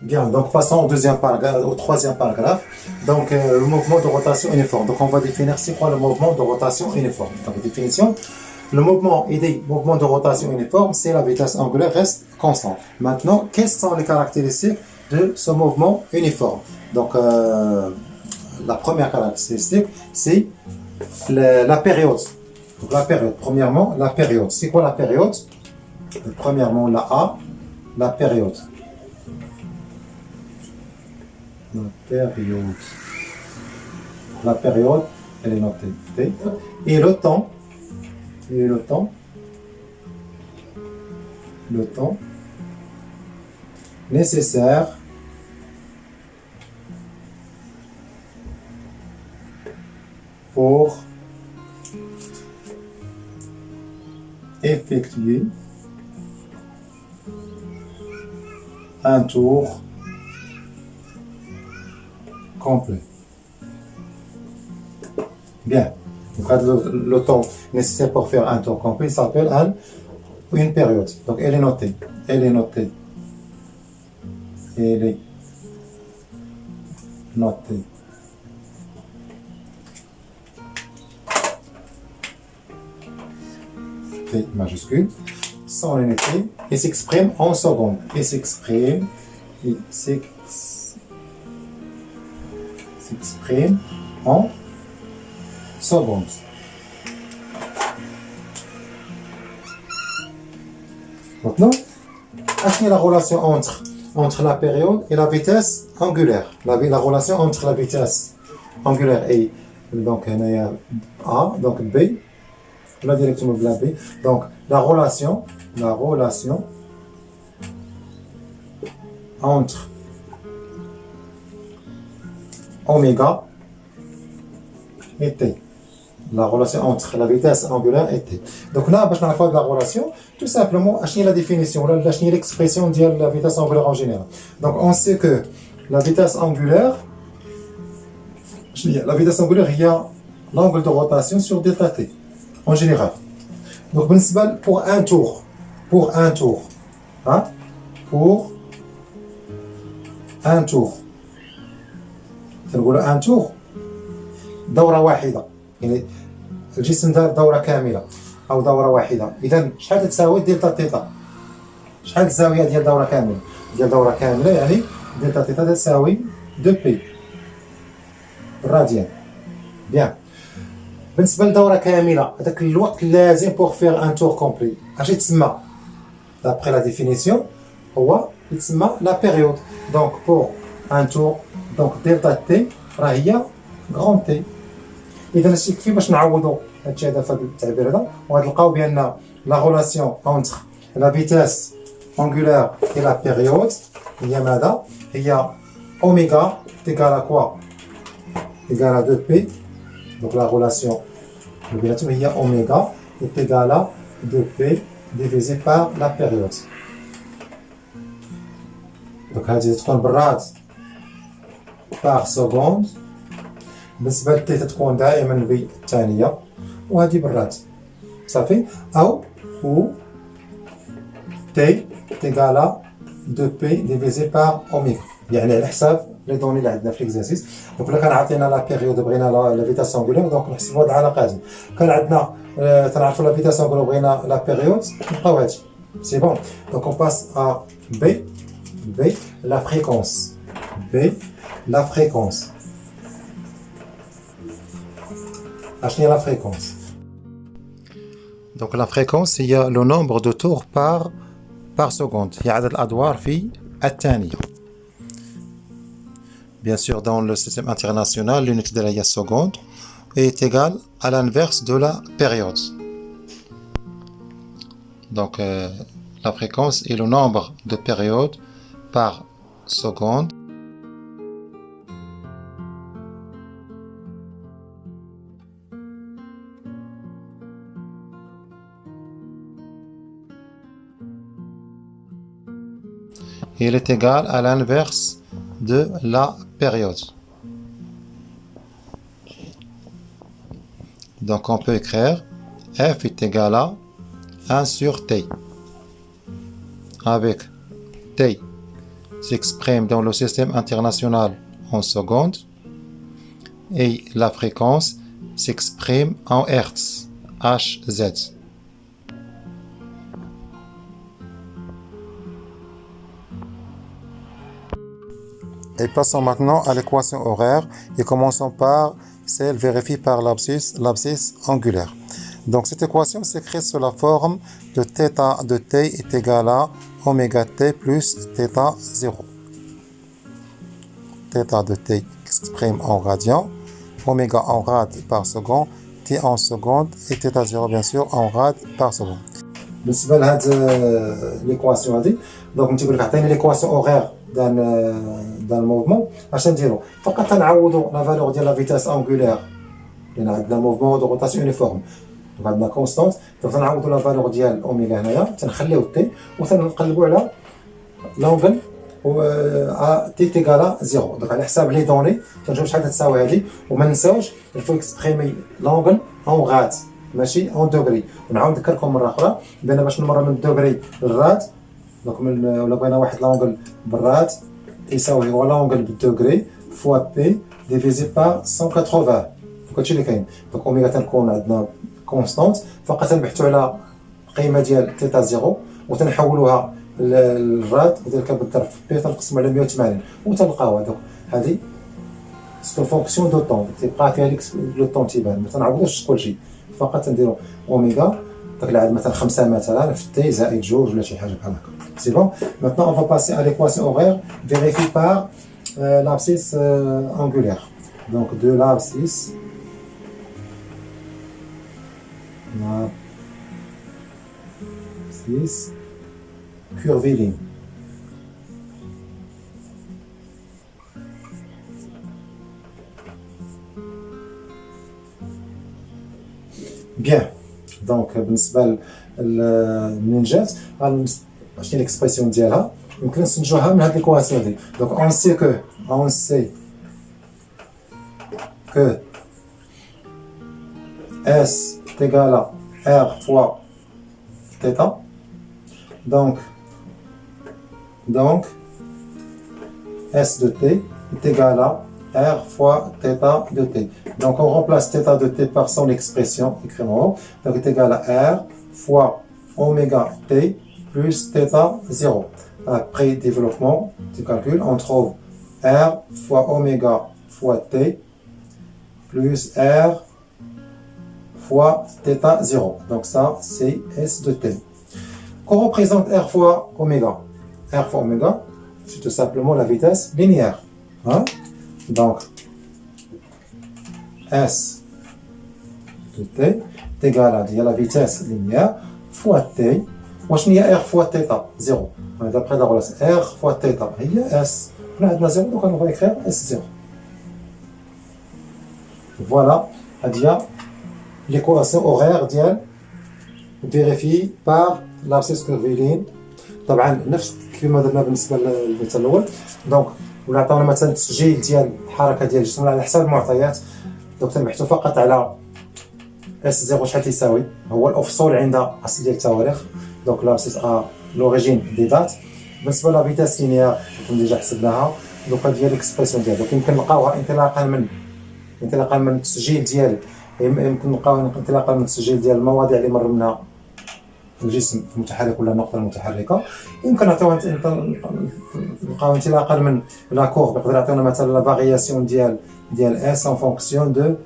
Bien, donc passons au deuxième paragraphe, au troisième paragraphe. Donc, le mouvement de rotation uniforme. Donc, on va définir c'est quoi le mouvement de rotation uniforme. Donc, définition. Le mouvement idée, mouvement de rotation uniforme, c'est la vitesse angulaire reste constante. Maintenant, quelles sont les caractéristiques de ce mouvement uniforme? Donc, la première caractéristique, c'est la période. Donc, la période. Premièrement, la période. C'est quoi la période? Premièrement, la A, la période. La période. La période, elle est notée T. Et le temps. Et le temps nécessaire pour effectuer un tour complet. Bien. Donc, le temps nécessaire pour faire un tour complet s'appelle une période. Donc, elle est notée. Elle est notée. Elle est notée. T majuscule. Son unité. Et s'exprime en secondes. Et s'exprime en secondes. Maintenant, quelle est la relation entre la période et la vitesse angulaire? La relation entre la vitesse angulaire et donc A, donc B, là directement de la B. Donc la relation entre oméga et T. La relation entre la vitesse angulaire et T. Donc là, باش نعرفوا la relation, tout simplement, quelle est la définition, quelle est l'expression de la vitesse angulaire en général. Donc on sait que la vitesse angulaire, il y a l'angle de rotation sur delta T, en général. Donc pour un tour, hein, pour un tour, تنقولوا un tour, دورة واحدة. يعني الجسم دار دورة كاملة أو دورة واحدة، إذا شحال تساوي دلتا تيتا؟ شحال الزاوية ديال دورة كاملة؟ ديال دورة كاملة يعني دلتا تيتا تساوي 2 بي بالراديان. بيان. بالنسبة لدورة كاملة هذاك الوقت اللازم بوغ فيغ ان تور كومبلي اش يتسمى؟ دابخي لا ديفينيسيون هو يتسمى لا بيريود. دونك بوغ ان تور دونك دلتا تي راه هي غران تي. اذا هادشي يكفي باش نعوضوا هادشي هذا في هذا التعبير هذا، وغتلقاو بان لا غولاسيون اونتر لا فيتاس انغولار اي لا بيريود هي ماذا؟ هي اوميغا تيغال كوا؟ تيغال 2 بي. دونك لا غولاسيون بيناتهم هي اوميغا تيغال 2 بي ديفيزي بار لا بيريود. دونك هذه تكون بالراد بار سكوند. بالنسبة للتي تكون دائما بالثانية، وهذه بالراد صافي. أو تي تيغالا 2 بي ديفيزي بار أوميغا، يعني على حساب لي دوني اللي عندنا في ليكزارسيس. دونك إلا كان عطينا لا بيريود بغينا لا فيتاس انغولار، دونك نحسبوا هاد العلاقة هادي. كان عندنا تنعرفوا لا فيتاس انغولار بغينا لا بيريود، نبقاو هادي سي بون. دونك اون باس ا بي لا فريكونس. بي لا فريكونس. شنو هي لا فريكونس؟ دونك لا فريكونس هي لو نومبر دو تور بار سكوند، هي عدد الادوار في الثانية. Bien sûr, dans le système international, l'unité de la seconde est égale à l'inverse de la période. Donc, la fréquence est le nombre de périodes par seconde. Et elle est égale à l'inverse de la période. Donc on peut écrire F est égal à 1 sur T, avec T s'exprime dans le système international en secondes et la fréquence s'exprime en Hertz, Hz. Et passons maintenant à l'équation horaire et commençons par celle vérifiée par l'abscisse angulaire. Donc cette équation s'écrit sous la forme de θ de t est égal à oméga t plus θ0. Θ de t s'exprime en radians, oméga en rad par seconde, t en seconde et θ0 bien sûr en rad par seconde. بالنسبه لهاد ليكواسيون هادي دونك نتيقول لك عطيني ليكواسيون اوغير دان الموفمون اش نديرو فقط نعوضوا لا فالور ديال لا فيتاس انغولير لان عندنا موفمون دو روتاسيون يونيفورم دونك عندنا كونستانت دونك تنعوضوا لا فالور ديال اوميغا هنايا تنخليو تي وتنقلبوا على لونغل و تي تيغالا 0 دونك على حساب لي دوني تنشوف شحال تساوي هادي وما ننساوش الفو اكسبريمي لونغل اون غاد ماشي اون دوغري. ونعاود نذكركم مره اخرى بان باش نمروا من الدوغري للراد دونك من ولا بغينا واحد لونغل بالراد يساوي هو لونغل بالدوغري فوا بي ديفيزي بار 180 دونك هادشي اللي كاين. دونك اوميغا تنكون عندنا كونستانت فقط نبحثوا على القيمه ديال تيتا 0 وتنحولوها للراد ودير بالضرب في بي تنقسم على 180 وتلقاوها. دونك هذه سي فونكسيون دو طون تيبقى فيها لو طون تيبان ما تنعوضوش كلشي فقط نديرو اوميغا داك العدد مثلا 5 مثلا في تي زائد 2 ولا شي حاجه بحال هكا. سي بون. Maintenant on va passer à l'équation horaire vérifiée par l'abscisse angulaire. Donc de l'abscisse curviligne. Bien. Donc بالنسبه منين جات شنو ليكسبرسيون ديالها يمكن نستنتجوها من هاد ليكواسيون هادي. دونك اون سي كو اس تيغالا ار فوا تيتا donc S de t est égal à R fois θ de t. Donc on remplace θ de t par son expression écrit en haut. Donc est égal à R fois oméga t plus θ0. Après développement du calcul, on trouve R fois oméga fois t plus R fois θ0. Donc ça c'est S de t. Qu'on représente R fois oméga. R fois oméga, c'est tout simplement la vitesse linéaire. Hein? Donc, S de t est égal à la vitesse linéaire fois t. Moi, je R fois θ, 0. D'après la relation, R fois θ, il y a S. On a 0, donc on va écrire S0. Voilà, l'équation horaire d'IA vérifiée par l'abscisse curviligne. طبعا نفس كما درنا بالنسبه للمثال الاول. دونك ولا عطاونا مثلا تسجيل ديال الحركه ديال الجسم على حساب المعطيات. دونك تنبحثوا فقط على اس 0 شحال تيساوي هو الافصول عند اصل ديال التواريخ. دونك لابسيس ا لوريجين دي دات. بالنسبه لا فيتاس لينيير كنا ديجا حسبناها. دونك هذه هي الاكسبرسيون ديالها. دونك يمكن نلقاوها انطلاقا من التسجيل ديال يمكن نلقاوها انطلاقا من التسجيل ديال المواضيع اللي مر منها الجسم المتحرك ولا النقطة المتحركة. يمكن نعطيوها نلقاو انطلاقا من لا كورب يقدر يعطيونا مثلا لا فارياسيون ديال اس ان فونكسيون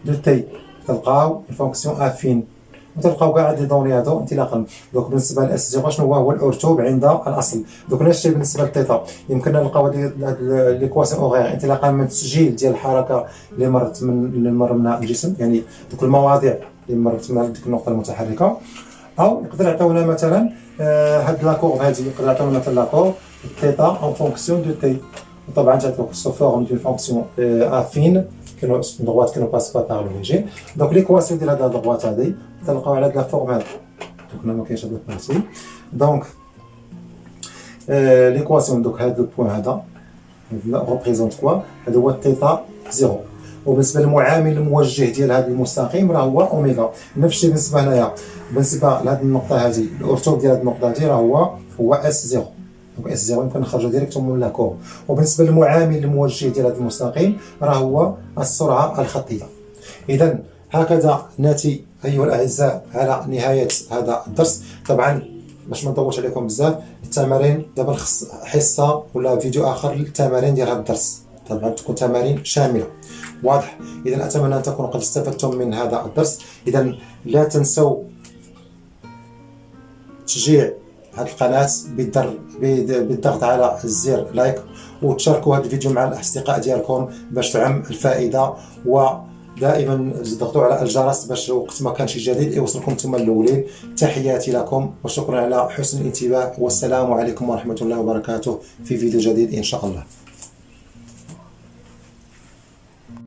دو تي تلقاو فونكسيون افين وتلقاو كاع دي دوني هادو انطلاقا. دونك بالنسبة لاس 0 شنو هو الارتوب عند الاصل. دونك نفس الشيء بالنسبة لتيتا يمكن نلقاو هاد ليكواسيون اوغير انطلاقا من التسجيل ديال الحركة اللي مر منها الجسم يعني دوك المواضيع اللي مرت من ديك النقطه المتحركه. او يقدر يعطيونا مثلا هاد لاكورب هادي يقدر يعطيونا مثلا لاكورب θ en fonction de t. وطبعا جات لك سو فورم دو فونكسيون افين كانوا دروات كانوا باس با بار لوريجين. دونك ليكواسيون ديال هاد الدروات هادي تلقاو على هاد لا فورم هادي. دونك هنا ما كاينش هاد البارتي. دونك ليكواسيون دوك هاد البوين هذا ريبريزونت كوا هذا هو θ 0. وبالنسبه للمعامل الموجه ديال هذا المستقيم راه هو اوميغا. نفس الشيء بالنسبه هنايا بالنسبه لهذه النقطه هذه الارتوب ديال هذه النقطه هذه راه هو اس 0. دونك اس 0 يمكن نخرجوا ديريكتومون لا كور. وبالنسبه للمعامل الموجه ديال هذا المستقيم راه هو السرعه الخطيه. اذا هكذا ناتي ايها الاعزاء على نهايه هذا الدرس. طبعا باش ما نطولش عليكم بزاف، التمارين دابا نخص حصه ولا فيديو اخر للتمارين ديال هذا الدرس، طبعا تكون تمارين شامله. واضح؟ اذا اتمنى ان تكونوا قد استفدتم من هذا الدرس. اذا لا تنسوا تشجيع هذه القناه بالضغط على الزر لايك، وتشاركوا هذا الفيديو مع الاصدقاء ديالكم باش تعم الفائده، ودائما ضغطوا على الجرس باش وقت ما كان شي جديد يوصلكم نتوما الاولين. تحياتي لكم وشكرا على حسن الانتباه، والسلام عليكم ورحمه الله وبركاته في فيديو جديد ان شاء الله.